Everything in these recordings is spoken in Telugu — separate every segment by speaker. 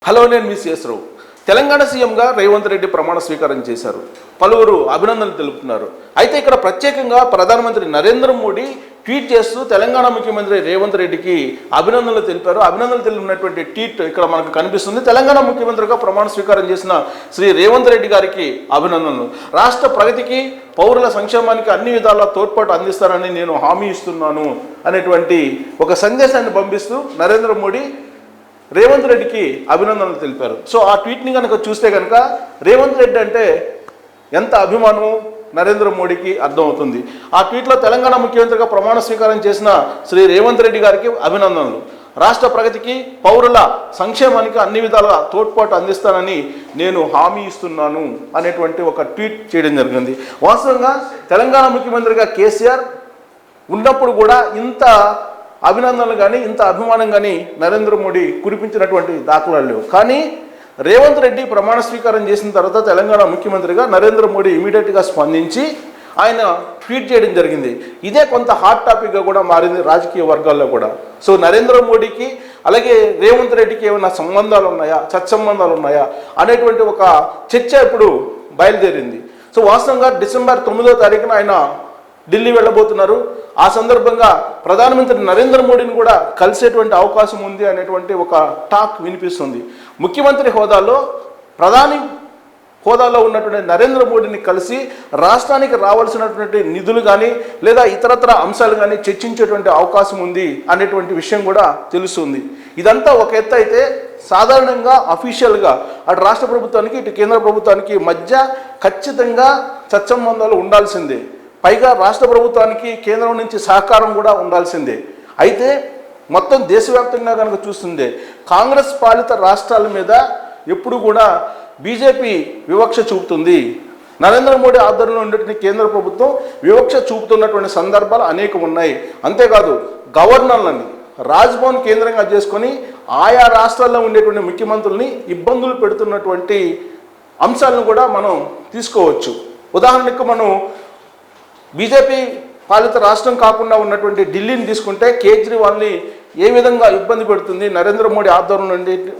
Speaker 1: హలో, నేను మీ సిఎస్ రావు. తెలంగాణ సీఎంగా రేవంత్ రెడ్డి ప్రమాణ స్వీకారం చేశారు. పలువురు అభినందనలు తెలుపుతున్నారు. అయితే ఇక్కడ ప్రత్యేకంగా ప్రధానమంత్రి నరేంద్ర మోడీ ట్వీట్ చేస్తూ తెలంగాణ ముఖ్యమంత్రి రేవంత్ రెడ్డికి అభినందనలు తెలిపారు. అభినందనలు తెలిపినటువంటి ట్వీట్ ఇక్కడ మనకు కనిపిస్తుంది. తెలంగాణ ముఖ్యమంత్రిగా ప్రమాణ స్వీకారం చేసిన శ్రీ రేవంత్ రెడ్డి గారికి అభినందనలు. రాష్ట్ర ప్రగతికి, పౌరుల సంక్షేమానికి అన్ని విధాలా తోడ్పాటు అందిస్తానని నేను హామీ ఇస్తున్నాను అనేటువంటి ఒక సందేశాన్ని పంపిస్తూ నరేంద్ర మోడీ రేవంత్ రెడ్డికి అభినందనలు తెలిపారు. సో ఆ ట్వీట్ని కనుక చూస్తే కనుక రేవంత్ రెడ్డి అంటే ఎంత అభిమానం నరేంద్ర మోడీకి అర్థమవుతుంది. ఆ ట్వీట్లో తెలంగాణ ముఖ్యమంత్రిగా ప్రమాణ స్వీకారం చేసిన శ్రీ రేవంత్ రెడ్డి గారికి అభినందనలు. రాష్ట్ర ప్రగతికి, పౌరుల సంక్షేమానికి అన్ని విధాలుగా తోడ్పాటు అందిస్తానని నేను హామీ ఇస్తున్నాను అనేటువంటి ఒక ట్వీట్ చేయడం జరిగింది. వాస్తవంగా తెలంగాణ ముఖ్యమంత్రిగా కేసీఆర్ ఉన్నప్పుడు కూడా ఇంత అభినందనలు కానీ, ఇంత అభిమానం కానీ నరేంద్ర మోడీ కురిపించినటువంటి దాఖలాలు లేవు. కానీ రేవంత్ రెడ్డి ప్రమాణ స్వీకారం చేసిన తర్వాత తెలంగాణ ముఖ్యమంత్రిగా నరేంద్ర మోడీ ఇమీడియట్గా స్పందించి ఆయన ట్వీట్ చేయడం జరిగింది. ఇదే కొంత హాట్ టాపిక్గా కూడా మారింది రాజకీయ వర్గాల్లో కూడా. సో నరేంద్ర మోడీకి అలాగే రేవంత్ రెడ్డికి ఏమైనా సంబంధాలు ఉన్నాయా, సత్సంబంధాలు ఉన్నాయా అనేటువంటి ఒక చర్చ ఇప్పుడు బయలుదేరింది. సో వాస్తవంగా డిసెంబర్ 9వ తారీఖున ఆయన ఢిల్లీ వెళ్ళబోతున్నారు. ఆ సందర్భంగా ప్రధానమంత్రి నరేంద్ర మోడీని కూడా కలిసేటువంటి అవకాశం ఉంది అనేటువంటి ఒక టాక్ వినిపిస్తుంది. ముఖ్యమంత్రి హోదాలో, ప్రధాని హోదాలో ఉన్నటువంటి నరేంద్ర మోడీని కలిసి రాష్ట్రానికి రావాల్సినటువంటి నిధులు కానీ లేదా ఇతరత్ర అంశాలు కానీ చర్చించేటువంటి అవకాశం ఉంది అనేటువంటి విషయం కూడా తెలుస్తుంది. ఇదంతా ఒక ఎత్తు అయితే, సాధారణంగా అఫీషియల్గా అటు రాష్ట్ర ప్రభుత్వానికి ఇటు కేంద్ర ప్రభుత్వానికి మధ్య ఖచ్చితంగా సత్సంబంధాలు ఉండాల్సిందే. పైగా రాష్ట్ర ప్రభుత్వానికి కేంద్రం నుంచి సహకారం కూడా ఉండాల్సిందే. అయితే మొత్తం దేశవ్యాప్తంగా కనుక చూస్తుందే కాంగ్రెస్ పాలిత రాష్ట్రాల మీద ఎప్పుడు కూడా బీజేపీ వివక్ష చూపుతుంది. నరేంద్ర మోడీ ఆధ్వర్యంలో ఉండేటువంటి కేంద్ర ప్రభుత్వం వివక్ష చూపుతున్నటువంటి సందర్భాలు అనేకం ఉన్నాయి. అంతేకాదు గవర్నర్లని రాజ్భవన్ కేంద్రంగా చేసుకొని ఆయా రాష్ట్రాల్లో ఉండేటువంటి ముఖ్యమంత్రుల్ని ఇబ్బందులు పెడుతున్నటువంటి అంశాలను కూడా మనం తీసుకోవచ్చు. ఉదాహరణకు మనం బీజేపీ పాలిత రాష్ట్రం కాకుండా ఉన్నటువంటి ఢిల్లీని తీసుకుంటే కేజ్రీవాల్ని ఏ విధంగా ఇబ్బంది పెడుతుంది నరేంద్ర మోడీ ఆధ్వర్యంలో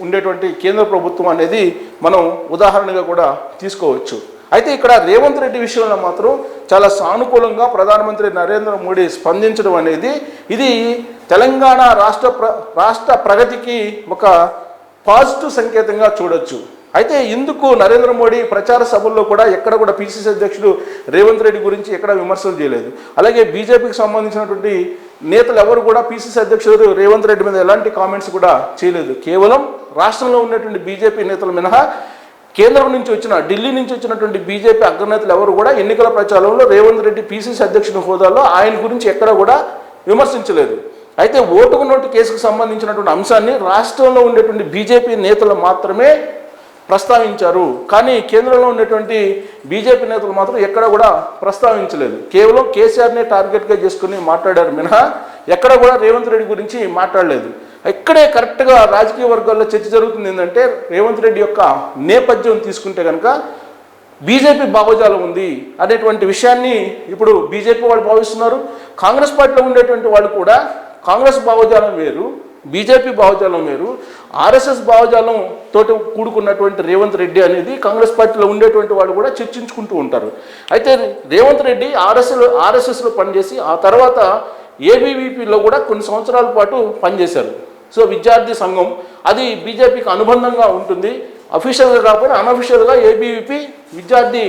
Speaker 1: ఉండేటువంటి కేంద్ర ప్రభుత్వం అనేది మనం ఉదాహరణగా కూడా తీసుకోవచ్చు. అయితే ఇక్కడ రేవంత్ రెడ్డి విషయంలో మాత్రం చాలా సానుకూలంగా ప్రధానమంత్రి నరేంద్ర మోడీ స్పందించడం అనేది ఇది తెలంగాణ రాష్ట్ర ప్రగతికి ఒక పాజిటివ్ సంకేతంగా చూడొచ్చు. అయితే ఇందుకు నరేంద్ర మోడీ ప్రచార సభల్లో కూడా ఎక్కడ కూడా పిసిసి అధ్యక్షుడు రేవంత్ రెడ్డి గురించి ఎక్కడ విమర్శలు చేయలేదు. అలాగే బీజేపీకి సంబంధించినటువంటి నేతలు ఎవరు కూడా పిసిసి అధ్యక్షుడు రేవంత్ రెడ్డి మీద ఎలాంటి కామెంట్స్ కూడా చేయలేదు. కేవలం రాష్ట్రంలో ఉన్నటువంటి బీజేపీ నేతలు మినహా కేంద్రం నుంచి వచ్చిన, ఢిల్లీ నుంచి వచ్చినటువంటి బీజేపీ అగ్రనేతలు ఎవరు కూడా ఎన్నికల ప్రచారంలో రేవంత్ రెడ్డి పిసిసి అధ్యక్షుడి హోదాలో ఆయన గురించి ఎక్కడ కూడా విమర్శించలేదు. అయితే ఓటుకు నోటు కేసుకు సంబంధించినటువంటి అంశాన్ని రాష్ట్రంలో ఉండేటువంటి బీజేపీ నేతలు మాత్రమే ప్రస్తావించారు. కానీ కేంద్రంలో ఉన్నటువంటి బీజేపీ నేతలు మాత్రం ఎక్కడ కూడా ప్రస్తావించలేదు. కేవలం కేసీఆర్నే టార్గెట్గా చేసుకుని మాట్లాడారు మినహా ఎక్కడ కూడా రేవంత్ రెడ్డి గురించి మాట్లాడలేదు. ఇక్కడే కరెక్ట్గా రాజకీయ వర్గాల్లో చర్చ జరుగుతుంది. ఏంటంటే రేవంత్ రెడ్డి యొక్క నేపథ్యం తీసుకుంటే కనుక బీజేపీ భావజాలం ఉంది అనేటువంటి విషయాన్ని ఇప్పుడు బీజేపీ వాళ్ళు భావిస్తున్నారు. కాంగ్రెస్ పార్టీలో ఉండేటువంటి వాళ్ళు కూడా కాంగ్రెస్ భావజాలం వేరు, బీజేపీ భావజాలం వేరు, ఆర్ఎస్ఎస్ భావజాలం తోటి కూడుకున్నటువంటి రేవంత్ రెడ్డి అనేది కాంగ్రెస్ పార్టీలో ఉండేటువంటి వాళ్ళు కూడా చర్చించుకుంటూ ఉంటారు. అయితే రేవంత్ రెడ్డి ఆర్ఎస్ఎస్లో పనిచేసి ఆ తర్వాత ఏబీవీపీలో కూడా కొన్ని సంవత్సరాల పాటు పనిచేశారు. సో విద్యార్థి సంఘం అది బీజేపీకి అనుబంధంగా ఉంటుంది. అఫీషియల్గా కాకపోయినా అన్అఫీషియల్గా ఏబీవీపీ విద్యార్థి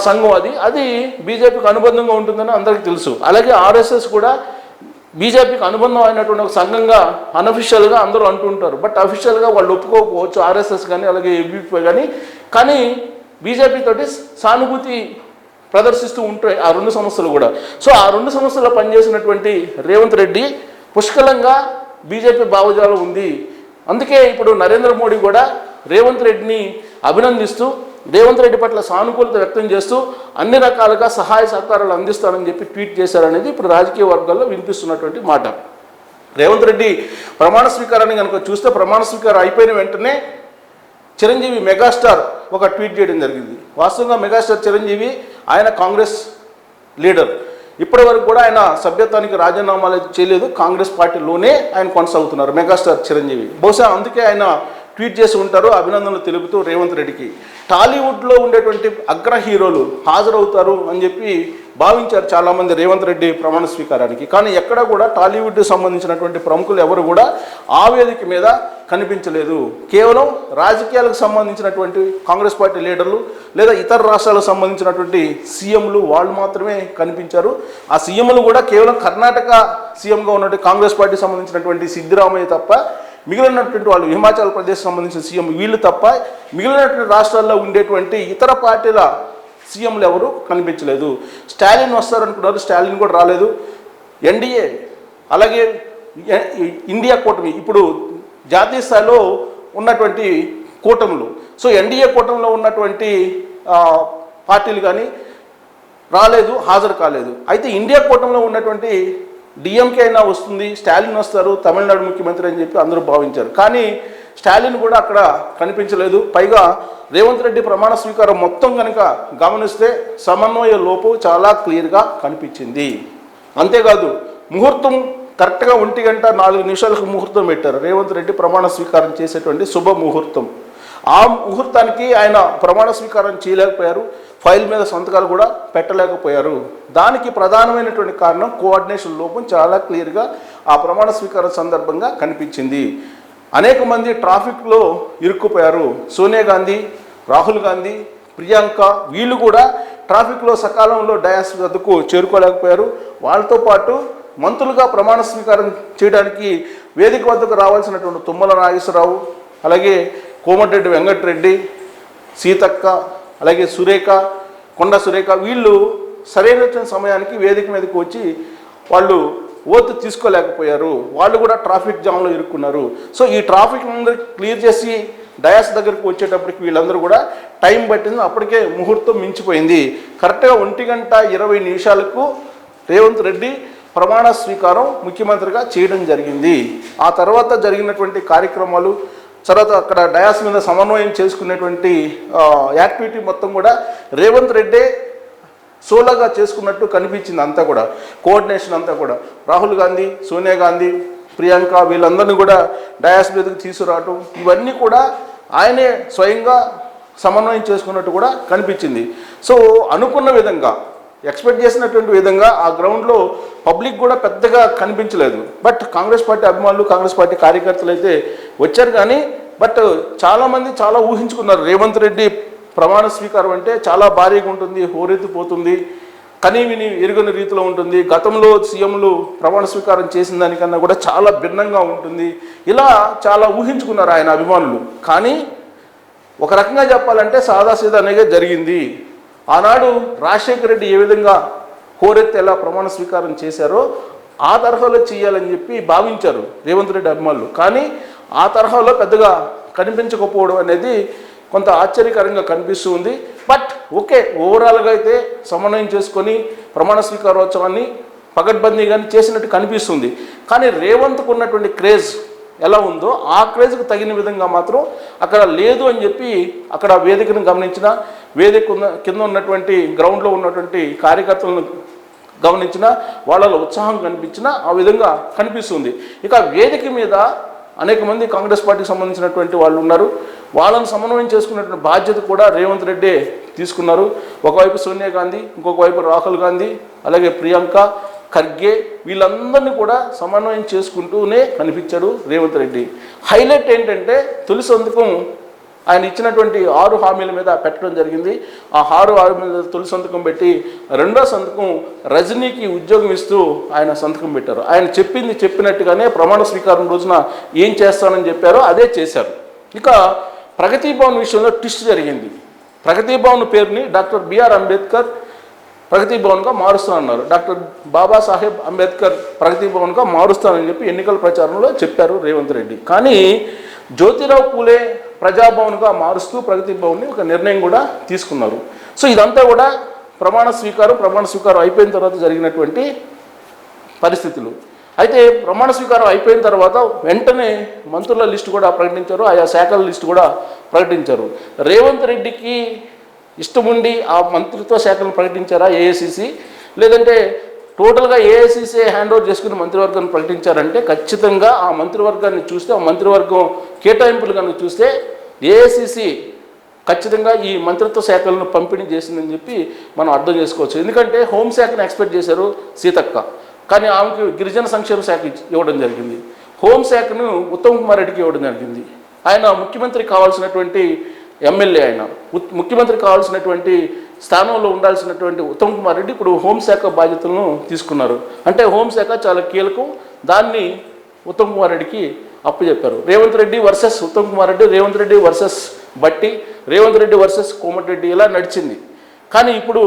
Speaker 1: సంఘం అది బీజేపీకి అనుబంధంగా ఉంటుందని అందరికీ తెలుసు. అలాగే ఆర్ఎస్ఎస్ కూడా బీజేపీకి అనుబంధం అయినటువంటి ఒక సంఘంగా అన్అఫీషియల్గా అందరూ అంటుంటారు. బట్ అఫీషియల్గా వాళ్ళు ఒప్పుకోకపోవచ్చు, ఆర్ఎస్ఎస్ కానీ అలాగే ఏబీపీ కానీ బీజేపీ తోటి సానుభూతి ప్రదర్శిస్తూ ఉంటాయి ఆ రెండు సంస్థలు కూడా. సో ఆ రెండు సంస్థల్లో పనిచేసినటువంటి రేవంత్ రెడ్డి పుష్కలంగా బీజేపీ భావజాలం ఉంది. అందుకే ఇప్పుడు నరేంద్ర మోడీ కూడా రేవంత్ రెడ్డిని అభినందిస్తూ రేవంత్ రెడ్డి పట్ల సానుకూలత వ్యక్తం చేస్తూ అన్ని రకాలుగా సహాయ సహకారాలు అందిస్తానని చెప్పి ట్వీట్ చేశారనేది ఇప్పుడు రాజకీయ వర్గాల్లో వినిపిస్తున్నటువంటి మాట. రేవంత్ రెడ్డి ప్రమాణ స్వీకారాన్ని కనుక చూస్తే ప్రమాణ స్వీకారం అయిపోయిన వెంటనే చిరంజీవి మెగాస్టార్ ఒక ట్వీట్ చేయడం జరిగింది. వాస్తవంగా మెగాస్టార్ చిరంజీవి ఆయన కాంగ్రెస్ లీడర్. ఇప్పటి వరకు కూడా ఆయన సభ్యత్వానికి రాజీనామాలు చేయలేదు. కాంగ్రెస్ పార్టీలోనే ఆయన కొనసాగుతున్నారు మెగాస్టార్ చిరంజీవి. బహుశా అందుకే ఆయన ట్వీట్ చేసి ఉంటారు అభినందనలు తెలుపుతూ రేవంత్ రెడ్డికి. టాలీవుడ్లో ఉండేటువంటి అగ్ర హీరోలు హాజరవుతారు అని చెప్పి భావించారు చాలామంది రేవంత్ రెడ్డి ప్రమాణ స్వీకారానికి. కానీ ఎక్కడ కూడా టాలీవుడ్కి సంబంధించినటువంటి ప్రముఖులు ఎవరు కూడా ఆ వేదిక మీద కనిపించలేదు. కేవలం రాజకీయాలకు సంబంధించినటువంటి కాంగ్రెస్ పార్టీ లీడర్లు లేదా ఇతర రాష్ట్రాలకు సంబంధించినటువంటి సీఎంలు వాళ్ళు మాత్రమే కనిపించారు. ఆ సీఎంలు కూడా కేవలం కర్ణాటక సీఎంగా ఉన్నటువంటి కాంగ్రెస్ పార్టీకి సంబంధించినటువంటి సిద్ధరామయ్య తప్ప, మిగిలినటువంటి వాళ్ళు హిమాచల్ ప్రదేశ్ సంబంధించిన సీఎం వీళ్ళు తప్ప మిగిలినటువంటి రాష్ట్రాల్లో ఉండేటువంటి ఇతర పార్టీల సీఎంలు ఎవరు కనిపించలేదు. స్టాలిన్ వస్తారనుకున్నారు, స్టాలిన్ కూడా రాలేదు. ఎన్డీఏ అలాగే ఇండియా కూటమి ఇప్పుడు జాతీయ స్థాయిలో ఉన్నటువంటి కూటములు, సో ఎన్డీఏ కూటమిలో ఉన్నటువంటి పార్టీలు కానీ రాలేదు, హాజరు కాలేదు. అయితే ఇండియా కూటమిలో ఉన్నటువంటి డిఎంకే అయినా వస్తుంది, స్టాలిన్ వస్తారు తమిళనాడు ముఖ్యమంత్రి అని చెప్పి అందరూ భావించారు. కానీ స్టాలిన్ కూడా అక్కడ కనిపించలేదు. పైగా రేవంత్ రెడ్డి ప్రమాణ స్వీకారం మొత్తం కనుక గమనిస్తే సమన్వయ లోపం చాలా క్లియర్గా కనిపించింది. అంతేకాదు ముహూర్తం కరెక్ట్గా 1:04 ముహూర్తం పెట్టారు. రేవంత్ రెడ్డి ప్రమాణ స్వీకారం చేసేటువంటి శుభ ముహూర్తం. ఆ ముహూర్తానికి ఆయన ప్రమాణ స్వీకారం చేయలేకపోయారు, ఫైల్ మీద సంతకాలు కూడా పెట్టలేకపోయారు. దానికి ప్రధానమైనటువంటి కారణం కోఆర్డినేషన్ లోపం చాలా క్లియర్గా ఆ ప్రమాణ స్వీకారం సందర్భంగా కనిపించింది. అనేక మంది ట్రాఫిక్లో ఇరుక్కుపోయారు. సోనియా గాంధీ, రాహుల్ గాంధీ, ప్రియాంక వీళ్ళు కూడా ట్రాఫిక్లో సకాలంలో డయాస్ వద్దకు చేరుకోలేకపోయారు. వాళ్ళతో పాటు మంత్రులుగా ప్రమాణ స్వీకారం చేయడానికి వేదిక వద్దకు రావాల్సినటువంటి తుమ్మల నాగేశ్వరరావు, అలాగే కోమటిరెడ్డి వెంకటరెడ్డి, సీతక్క, అలాగే సురేఖ, కొండ సురేఖ వీళ్ళు సరైన సమయానికి వేదిక మీదకి వచ్చి వాళ్ళు ఓతు తీసుకోలేకపోయారు. వాళ్ళు కూడా ట్రాఫిక్ జామ్లో ఇరుక్కున్నారు. సో ఈ ట్రాఫిక్ అందరూ క్లియర్ చేసి డయాస్ దగ్గరకు వచ్చేటప్పటికి వీళ్ళందరూ కూడా టైం పట్టింది. అప్పటికే ముహూర్తం మించిపోయింది. కరెక్ట్గా 1:20 రేవంత్ రెడ్డి ప్రమాణ స్వీకారం ముఖ్యమంత్రిగా చేయడం జరిగింది. ఆ తర్వాత జరిగినటువంటి కార్యక్రమాలు, తర్వాత అక్కడ డయాస్ మీద సమన్వయం చేసుకునేటువంటి యాక్టివిటీ మొత్తం కూడా రేవంత్ రెడ్డే సోలోగా చేసుకున్నట్టు కనిపించింది. అంతా కూడా కోఆర్డినేషన్ అంతా కూడా రాహుల్ గాంధీ, సోనియా గాంధీ, ప్రియాంక వీళ్ళందరినీ కూడా డయాస్ మీదకి తీసుకురావటం ఇవన్నీ కూడా ఆయనే స్వయంగా సమన్వయం చేసుకున్నట్టు కూడా కనిపించింది. సో అనుకున్న విధంగా, ఎక్స్పెక్ట్ చేసినటువంటి విధంగా ఆ గ్రౌండ్లో పబ్లిక్ కూడా పెద్దగా కనిపించలేదు. బట్ కాంగ్రెస్ పార్టీ అభిమానులు, కాంగ్రెస్ పార్టీ కార్యకర్తలు అయితే వచ్చారు. కానీ బట్ చాలామంది చాలా ఊహించుకున్నారు రేవంత్ రెడ్డి ప్రమాణ స్వీకారం అంటే చాలా భారీగా ఉంటుంది, హోరెత్తిపోతుంది, కనీవిని ఎరుగని రీతిలో ఉంటుంది, గతంలో సీఎంలు ప్రమాణ స్వీకారం చేసిన దానికన్నా కూడా చాలా భిన్నంగా ఉంటుంది, ఇలా చాలా ఊహించుకున్నారు ఆయన అభిమానులు. కానీ ఒక రకంగా చెప్పాలంటే సాదాసీదానే జరిగింది. ఆనాడు రాజశేఖర రెడ్డి ఏ విధంగా హోరెత్తేలా ప్రమాణ స్వీకారం చేశారో ఆ తరహాలో చేయాలని చెప్పి భావించారు రేవంత్ రెడ్డి అభిమానులు. కానీ ఆ తరహాలో పెద్దగా కనిపించకపోవడం అనేది కొంత ఆశ్చర్యకరంగా కనిపిస్తూ ఉంది. బట్ ఓకే, ఓవరాల్గా అయితే సమన్వయం చేసుకొని ప్రమాణ స్వీకారోత్సవాన్ని పకడ్బందీగానే చేసినట్టు కనిపిస్తుంది. కానీ రేవంత్కు ఉన్నటువంటి క్రేజ్ ఎలా ఉందో ఆ క్రేజ్కు తగిన విధంగా మాత్రం అక్కడ లేదు అని చెప్పి అక్కడ వేదికను గమనించిన, వేదిక కింద ఉన్నటువంటి గ్రౌండ్లో ఉన్నటువంటి కార్యకర్తలను గమనించిన, వాళ్ళలో ఉత్సాహం కనిపించిన ఆ విధంగా కనిపిస్తుంది. ఇక వేదిక మీద అనేక మంది కాంగ్రెస్ పార్టీకి సంబంధించినటువంటి వాళ్ళు ఉన్నారు. వాళ్ళని సమన్వయం చేసుకున్నటువంటి బాధ్యత కూడా రేవంత్ రెడ్డి తీసుకున్నారు. ఒకవైపు సోనియా గాంధీ, ఇంకొక వైపు రాహుల్ గాంధీ, అలాగే ప్రియాంక ఖర్గే వీళ్ళందరినీ కూడా సమన్వయం చేసుకుంటూనే కనిపించాడు రేవంత్ రెడ్డి. హైలైట్ ఏంటంటే తొలి సంతకం ఆయన ఇచ్చినటువంటి 6 హామీల మీద పెట్టడం జరిగింది. ఆ 6 హామీల మీద తొలి సంతకం పెట్టి రెండో సంతకం రజనీకి ఉద్యోగం ఇస్తూ ఆయన సంతకం పెట్టారు. ఆయన చెప్పినట్టుగానే ప్రమాణ స్వీకారం రోజున ఏం చేస్తానని చెప్పారో అదే చేశారు. ఇక ప్రగతి భవన్ విషయంలో ట్విస్ట్ జరిగింది. ప్రగతి భవన్ పేరుని డాక్టర్ బిఆర్ అంబేద్కర్ ప్రగతి భవన్గా మారుస్తానన్నారు. డాక్టర్ బాబాసాహెబ్ అంబేద్కర్ ప్రగతి భవన్గా మారుస్తానని చెప్పి ఎన్నికల ప్రచారంలో చెప్పారు రేవంత్ రెడ్డి. కానీ జ్యోతిరావు పూలే ప్రజాభవన్గా మారుస్తూ ప్రగతి భవన్ని ఒక నిర్ణయం కూడా తీసుకున్నారు. సో ఇదంతా కూడా ప్రమాణ స్వీకారం అయిపోయిన తర్వాత జరిగినటువంటి పరిస్థితులు. అయితే ప్రమాణ స్వీకారం అయిపోయిన తర్వాత వెంటనే మంత్రుల లిస్టు కూడా ప్రకటించారు, ఆయా శాఖల లిస్టు కూడా ప్రకటించారు. రేవంత్ రెడ్డికి ఇష్టం ఉండి ఆ మంత్రిత్వ శాఖలను ప్రకటించారా ఏఐసిసి, లేదంటే టోటల్గా ఏఐసీసీ హ్యాండ్ ఓవర్ చేసుకుని మంత్రివర్గాన్ని ప్రకటించారంటే ఖచ్చితంగా ఆ మంత్రివర్గాన్ని చూస్తే, ఆ మంత్రివర్గం కేటాయింపులు కనుక చూస్తే ఏఐసీసీ ఖచ్చితంగా ఈ మంత్రిత్వ శాఖలను పంపిణీ చేసిందని చెప్పి మనం అర్థం చేసుకోవచ్చు. ఎందుకంటే హోంశాఖను ఎక్స్పెక్ట్ చేశారు సీతక్క, కానీ ఆమెకు గిరిజన సంక్షేమ శాఖ ఇవ్వడం జరిగింది. హోంశాఖను ఉత్తమ్ కుమార్ రెడ్డికి ఇవ్వడం జరిగింది. ఆయన ముఖ్యమంత్రి కావాల్సినటువంటి ఎమ్మెల్యే, ఆయన ముఖ్యమంత్రి కావాల్సినటువంటి స్థానంలో ఉండాల్సినటువంటి ఉత్తమ్ కుమార్ రెడ్డి ఇప్పుడు హోంశాఖ బాధ్యతలను తీసుకున్నారు. అంటే హోంశాఖ చాలా కీలకం, దాన్ని ఉత్తమ్ కుమార్ రెడ్డికి అప్పచెప్పారు. రేవంత్ రెడ్డి వర్సెస్ ఉత్తమ్ కుమార్ రెడ్డి, రేవంత్ రెడ్డి వర్సెస్ బట్టి, రేవంత్ రెడ్డి వర్సెస్ కోమటిరెడ్డి ఇలా నడిచింది. కానీ ఇప్పుడు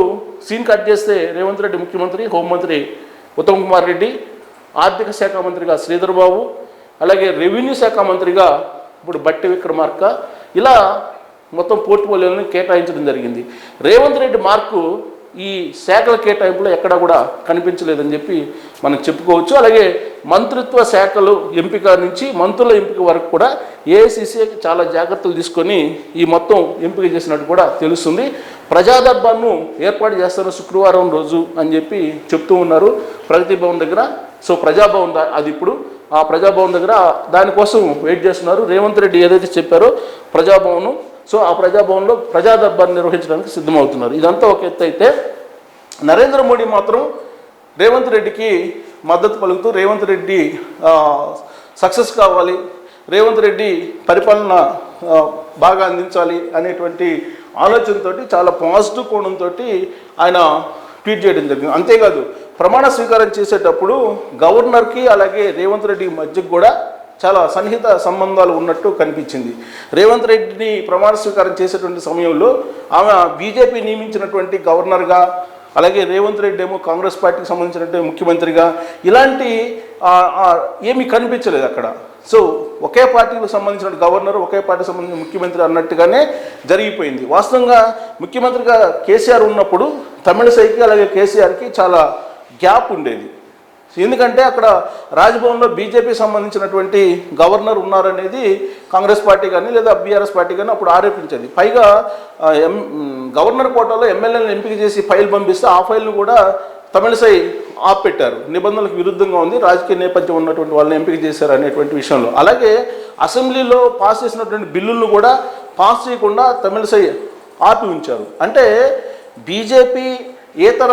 Speaker 1: సీన్ కట్ చేస్తే రేవంత్ రెడ్డి ముఖ్యమంత్రి, హోంమంత్రి ఉత్తమ్ కుమార్ రెడ్డి, ఆర్థిక శాఖ మంత్రిగా శ్రీధర్ బాబు, అలాగే రెవెన్యూ శాఖ మంత్రిగా ఇప్పుడు బట్టి విక్రమార్క, ఇలా మొత్తం పోర్ట్ఫోలియోలను కేటాయించడం జరిగింది. రేవంత్ రెడ్డి మార్కు ఈ శాఖల కేటాయింపులో ఎక్కడా కూడా కనిపించలేదని చెప్పి మనం చెప్పుకోవచ్చు. అలాగే మంత్రిత్వ శాఖలు ఎంపిక నుంచి మంత్రుల ఎంపిక వరకు కూడా ఏఐసీసీ చాలా జాగ్రత్తలు తీసుకొని ఈ మొత్తం ఎంపిక చేసినట్టు కూడా తెలుస్తుంది. ప్రజాదర్బార్ను ఏర్పాటు చేస్తున్న శుక్రవారం రోజు అని చెప్పి చెప్తూ ఉన్నారు ప్రగతి భవన్ దగ్గర. సో ప్రజాభవన్ అది ఇప్పుడు ఆ ప్రజాభవన్ దగ్గర దానికోసం వెయిట్ చేస్తున్నారు. రేవంత్ రెడ్డి ఏదైతే చెప్పారో ప్రజాభవన్, సో ఆ ప్రజాభవన్లో ప్రజాదర్బార్ నిర్వహించడానికి సిద్ధమవుతున్నారు. ఇదంతా ఒక ఎత్తు అయితే, నరేంద్ర మోడీ మాత్రం రేవంత్ రెడ్డికి మద్దతు పలుకుతూ రేవంత్ రెడ్డి సక్సెస్ కావాలి, రేవంత్ రెడ్డి పరిపాలన బాగా అందించాలి అనేటువంటి ఆలోచనతో చాలా పాజిటివ్ కోణంతో ఆయన ట్వీట్ చేయడం జరిగింది. అంతేకాదు ప్రమాణ స్వీకారం చేసేటప్పుడు గవర్నర్కి అలాగే రేవంత్ రెడ్డి మధ్యకు కూడా చాలా సన్నిహిత సంబంధాలు ఉన్నట్టు కనిపించింది. రేవంత్ రెడ్డిని ప్రమాణ స్వీకారం చేసేటువంటి సమయంలో ఆమె బీజేపీ నియమించినటువంటి గవర్నర్గా, అలాగే రేవంత్ రెడ్డి ఏమో కాంగ్రెస్ పార్టీకి సంబంధించినటువంటి ముఖ్యమంత్రిగా, ఇలాంటి ఏమీ కనిపించలేదు అక్కడ. సో ఒకే పార్టీకి సంబంధించిన గవర్నర్, ఒకే పార్టీకి సంబంధించిన ముఖ్యమంత్రి అన్నట్టుగానే జరిగిపోయింది. వాస్తవంగా ముఖ్యమంత్రిగా కేసీఆర్ ఉన్నప్పుడు తమిళసైకి అలాగే కేసీఆర్కి చాలా గ్యాప్ ఉండేది. ఎందుకంటే అక్కడ రాజ్భవన్లో బీజేపీ సంబంధించినటువంటి గవర్నర్ ఉన్నారనేది కాంగ్రెస్ పార్టీ కానీ లేదా బీఆర్ఎస్ పార్టీ కానీ అప్పుడు ఆరోపించేది. పైగా గవర్నర్ కోటాలో ఎమ్మెల్యేలను ఎంపిక చేసి ఫైల్ పంపిస్తే ఆ ఫైల్ను కూడా తమిళసై ఆపెట్టారు. నిబంధనలకు విరుద్ధంగా ఉంది, రాజకీయ నేపథ్యం ఉన్నటువంటి వాళ్ళని ఎంపిక చేశారు అనేటువంటి విషయంలో. అలాగే అసెంబ్లీలో పాస్ చేసినటువంటి బిల్లులను కూడా పాస్ చేయకుండా తమిళసై ఆపి ఉంచారు. అంటే బీజేపీ ఏతర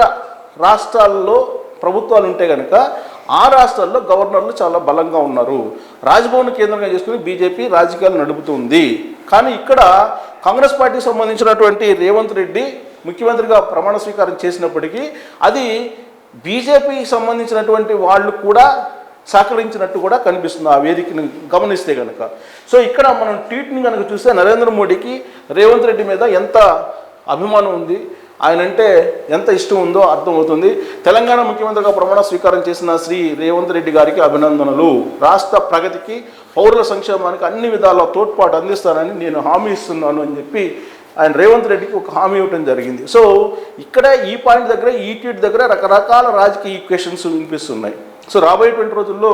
Speaker 1: రాష్ట్రాల్లో ప్రభుత్వాలు ఉంటే కనుక ఆ రాష్ట్రాల్లో గవర్నర్లు చాలా బలంగా ఉన్నారు. రాజ్భవన్ కేంద్రంగా చేసుకుని బీజేపీ రాజకీయాలు నడుపుతుంది. కానీ ఇక్కడ కాంగ్రెస్ పార్టీకి సంబంధించినటువంటి రేవంత్ రెడ్డి ముఖ్యమంత్రిగా ప్రమాణ స్వీకారం చేసినప్పటికీ అది బీజేపీకి సంబంధించినటువంటి వాళ్ళు కూడా సహకరించినట్టు కూడా కనిపిస్తుంది ఆ వేదికను గమనిస్తే కనుక. సో ఇక్కడ మనం ట్వీట్ని కనుక చూస్తే నరేంద్ర మోడీకి రేవంత్ రెడ్డి మీద ఎంత అభిమానం ఉంది, ఆయనంటే ఎంత ఇష్టం ఉందో అర్థమవుతుంది. తెలంగాణ ముఖ్యమంత్రిగా ప్రమాణ స్వీకారం చేసిన శ్రీ రేవంత్ రెడ్డి గారికి అభినందనలు. రాష్ట్ర ప్రగతికి, పౌరుల సంక్షేమానికి అన్ని విధాల తోడ్పాటు అందిస్తానని నేను హామీ ఇస్తున్నాను అని చెప్పి ఆయన రేవంత్ రెడ్డికి ఒక హామీ ఇవ్వడం జరిగింది. సో ఇక్కడ ఈ పాయింట్ దగ్గర, ఈ ట్వీట్ దగ్గర రకరకాల రాజకీయ ఈక్వేషన్స్ వినిపిస్తున్నాయి. సో రాబోయేటువంటి రోజుల్లో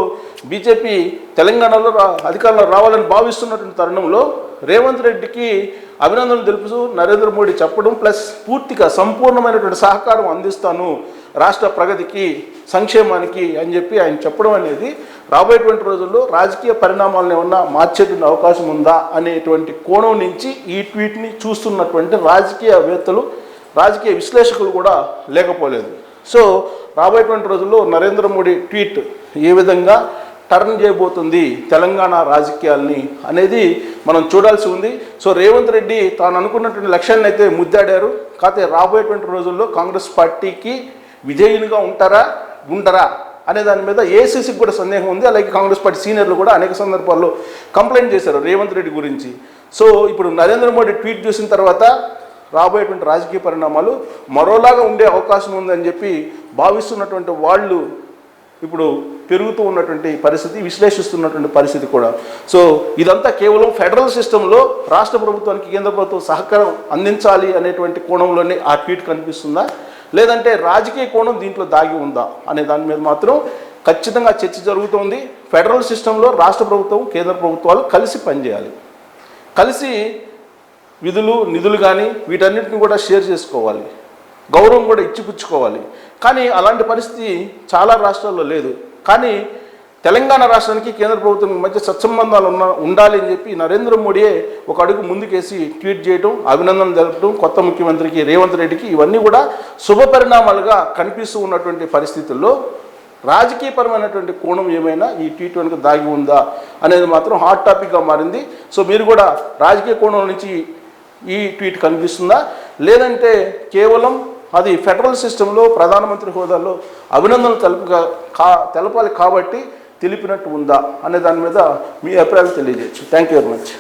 Speaker 1: బీజేపీ తెలంగాణలో అధికారంలో రావాలని భావిస్తున్నటువంటి తరుణంలో రేవంత్ రెడ్డికి అభినందనలు తెలుపుతూ నరేంద్ర మోడీ చెప్పడం, ప్లస్ పూర్తిగా సంపూర్ణమైనటువంటి సహకారం అందిస్తాను రాష్ట్ర ప్రగతికి, సంక్షేమానికి అని చెప్పి ఆయన చెప్పడం అనేది రాబోయేటువంటి రోజుల్లో రాజకీయ పరిణామాలను ఏమన్నా మార్చేటువంటి అవకాశం ఉందా అనేటువంటి కోణం నుంచి ఈ ట్వీట్ని చూస్తున్నటువంటి రాజకీయవేత్తలు, రాజకీయ విశ్లేషకులు కూడా లేకపోలేదు. సో రాబోయేటువంటి రోజుల్లో నరేంద్ర మోడీ ట్వీట్ ఏ విధంగా టర్న్ చేయబోతుంది తెలంగాణ రాజకీయాల్ని అనేది మనం చూడాల్సి ఉంది. సో రేవంత్ రెడ్డి తాను అనుకున్నటువంటి లక్ష్యాన్ని అయితే ముద్దాడారు. కాకపోతే రాబోయేటువంటి రోజుల్లో కాంగ్రెస్ పార్టీకి విజయునిగా ఉండరా అనే దాని మీద ఏఐసీసీకి కూడా సందేహం ఉంది. అలాగే కాంగ్రెస్ పార్టీ సీనియర్లు కూడా అనేక సందర్భాల్లో కంప్లైంట్ చేశారు రేవంత్ రెడ్డి గురించి. సో ఇప్పుడు నరేంద్ర మోడీ ట్వీట్ చూసిన తర్వాత రాబోయేటువంటి రాజకీయ పరిణామాలు మరోలాగా ఉండే అవకాశం ఉందని చెప్పి భావిస్తున్నటువంటి వాళ్ళు ఇప్పుడు పెరుగుతూ ఉన్నటువంటి పరిస్థితి, విశ్లేషిస్తున్నటువంటి పరిస్థితి కూడా. సో ఇదంతా కేవలం ఫెడరల్ సిస్టంలో రాష్ట్ర ప్రభుత్వానికి కేంద్ర ప్రభుత్వం సహకారం అందించాలి అనేటువంటి కోణంలోనే ఆ ట్వీట్ కనిపిస్తుందా, లేదంటే రాజకీయ కోణం దీంట్లో దాగి ఉందా అనే దాని మీద మాత్రం ఖచ్చితంగా చర్చ జరుగుతోంది. ఫెడరల్ సిస్టంలో రాష్ట్ర ప్రభుత్వం, కేంద్ర ప్రభుత్వాలు కలిసి పనిచేయాలి. కలిసి విధులు, నిధులు కానీ వీటన్నిటిని కూడా షేర్ చేసుకోవాలి. గౌరవం కూడా ఇచ్చిపుచ్చుకోవాలి. కానీ అలాంటి పరిస్థితి చాలా రాష్ట్రాల్లో లేదు. కానీ తెలంగాణ రాష్ట్రానికి కేంద్ర ప్రభుత్వం మధ్య సత్సంబంధాలు ఉండాలి అని చెప్పి నరేంద్ర మోడీయే ఒక అడుగు ముందుకేసి ట్వీట్ చేయడం, అభినందనలు తెలపడం కొత్త ముఖ్యమంత్రికి రేవంత్ రెడ్డికి, ఇవన్నీ కూడా శుభ పరిణామాలుగా కనిపిస్తూ ఉన్నటువంటి పరిస్థితుల్లో రాజకీయపరమైనటువంటి కోణం ఏమైనా ఈ ట్వీట్ వెనుక దాగి ఉందా అనేది మాత్రం హాట్ టాపిక్గా మారింది. సో మీరు కూడా రాజకీయ కోణం నుంచి ఈ ట్వీట్ కనిపిస్తుందా, లేదంటే కేవలం అది ఫెడరల్ సిస్టంలో ప్రధానమంత్రి హోదాలో అభినందనలు తెలపాలి కాబట్టి తెలిపినట్టు ఉందా అనే దాని మీద మీ అభిప్రాయాలు తెలియజేయచ్చు. Thank you very much.